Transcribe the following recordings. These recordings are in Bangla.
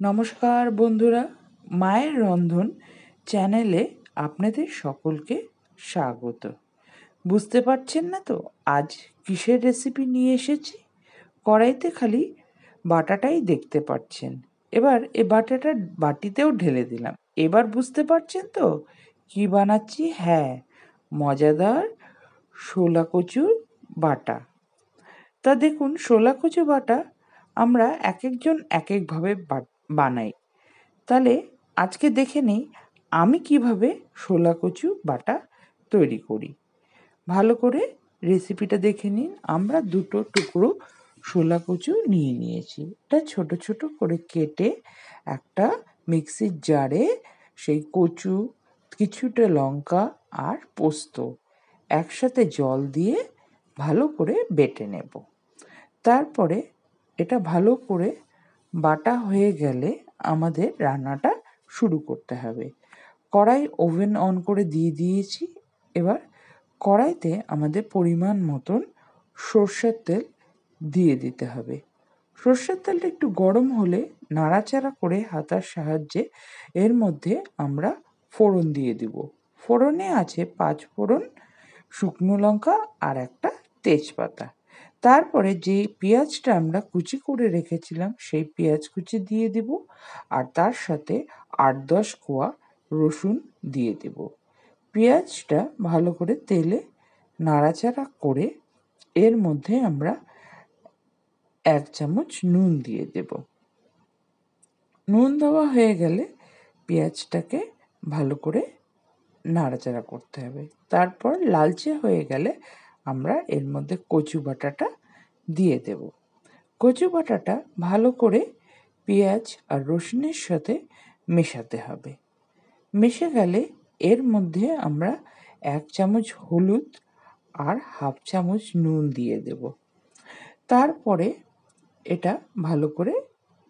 নমস্কার বন্ধুরা, মায়ের রন্ধন চ্যানেলে আপনাদের সকলকে স্বাগত। বুঝতে পারছেন না তো আজ কিসের রেসিপি নিয়ে এসেছি? কড়াইতে খালি বাটাটাই দেখতে পাচ্ছেন। এবার এ বাটাটা বাটিতেও ঢেলে দিলাম। এবার বুঝতে পারছেন তো কি বানাচ্ছি? হ্যাঁ, মজাদার শোলা কচুর বাটা। তা দেখুন, শোলা কচু বাটা আমরা এক একজন এক একভাবে বানাই। তাহলে আজকে দেখে নিই আমি কিভাবে শোলা কচু বাটা তৈরি করি। ভালো করে রেসিপিটা দেখে নিন। আমরা 2 টুকরো শোলা কচু নিয়ে নিয়েছি। এটা ছোট ছোট করে কেটে একটা মিক্সির জারে সেই কচু, কিছুটা লঙ্কা আর পোস্ত একসাথে জল দিয়ে ভালো করে বেটে নেব। তারপরে এটা ভালো করে বাটা হয়ে গেলে আমাদের রান্নাটা শুরু করতে হবে। কড়াই ওভেন অন করে দিয়ে দিয়েছি। এবার কড়াইতে আমাদের পরিমাণ মতন সর্ষের তেল দিয়ে দিতে হবে। সর্ষের তেলটা একটু গরম হলে নাড়াচাড়া করে হাতার সাহায্যে এর মধ্যে আমরা ফোড়ন দিয়ে দিব। ফোড়নে আছে 5 ফোড়ন, শুকনো লঙ্কা আর একটা তেজপাতা। তারপরে যে পেঁয়াজটা আমরা কুচি করে রেখেছিলাম সেই পেঁয়াজ কুচি দিয়ে দিব, আর তার সাথে 8-10 কোয়া রসুন দিয়ে দেব। পেঁয়াজটা ভালো করে তেলে নাড়াচাড়া করে এর মধ্যে আমরা 1 চামচ নুন দিয়ে দেব। নুন দেওয়া হয়ে গেলে পেঁয়াজটাকে ভালো করে নাড়াচাড়া করতে হবে। তারপর লালচে হয়ে গেলে আমরা এর মধ্যে কচু বাটাটা দিয়ে দেব। কচু বাটাটা ভালো করে পেঁয়াজ আর রসুনের সাথে মেশাতে হবে। মিশে গেলে এর মধ্যে আমরা 1 চামচ হলুদ আর 1/2 চামচ নুন দিয়ে দেব। তারপরে এটা ভালো করে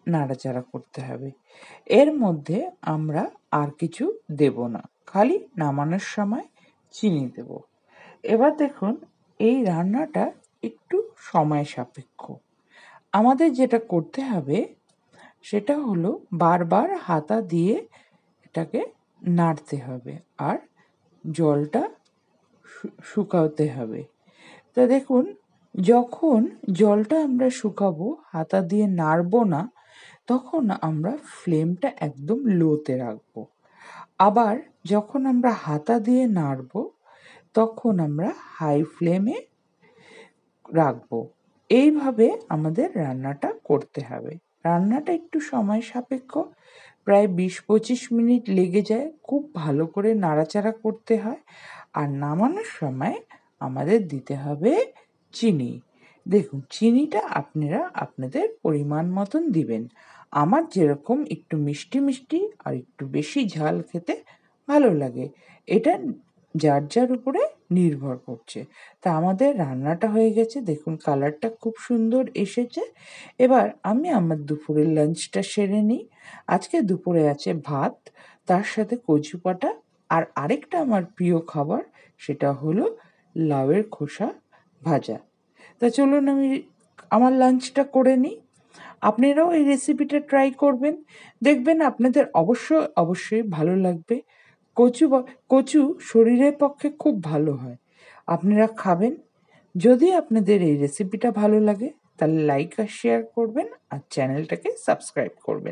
নাড়াচাড়া করতে হবে। এর মধ্যে আমরা আর কিছু দেব না, খালি নামানোর সময় চিনি দেব। এবার দেখুন, এই রান্নাটা একটু সময় সাপেক্ষ। আমাদের যেটা করতে হবে সেটা হলো বারবার হাতা দিয়ে এটাকে নাড়তে হবে আর জলটা শুকাতে হবে। তা দেখুন, যখন জলটা আমরা শুকাবো, হাতা দিয়ে নাড়বো না, তখন আমরা ফ্লেমটা একদম লোতে রাখবো। আবার যখন আমরা হাতা দিয়ে নাড়বো তখন আমরা হাই ফ্লেমে রাখবো। এইভাবে আমাদের রান্নাটা করতে হবে। রান্নাটা একটু সময় সাপেক্ষ, প্রায় 20-25 মিনিট লেগে যায়। খুব ভালো করে নাড়াচাড়া করতে হয়। আর নামানোর সময় আমাদের দিতে হবে চিনি। দেখুন, চিনিটা আপনারা আপনাদের পরিমাণ মতন দিবেন। আমার যেরকম একটু মিষ্টি মিষ্টি আর একটু বেশি ঝাল খেতে ভালো লাগে, এটা যার যার উপরে নির্ভর করছে। তা আমাদের রান্নাটা হয়ে গেছে। দেখুন, কালারটা খুব সুন্দর এসেছে। এবার আমি আমার দুপুরের লাঞ্চটা সেরে নিই। আজকে দুপুরে আছে ভাত, তার সাথে কচু বাটা, আর আরেকটা আমার প্রিয় খাবার, সেটা হলো লাউয়ের খোসা ভাজা। তা চলুন আমি আমার লাঞ্চটা করে নিই। আপনারাও এই রেসিপিটা ট্রাই করবেন, দেখবেন আপনাদের অবশ্যই ভালো লাগবে। কচু শরীরের পক্ষে খুব ভালো হয়, আপনারা খাবেন। যদি আপনাদের এই রেসিপিটা ভালো লাগে তাহলে লাইক আর শেয়ার করবেন আর চ্যানেলটাকে সাবস্ক্রাইব করবেন।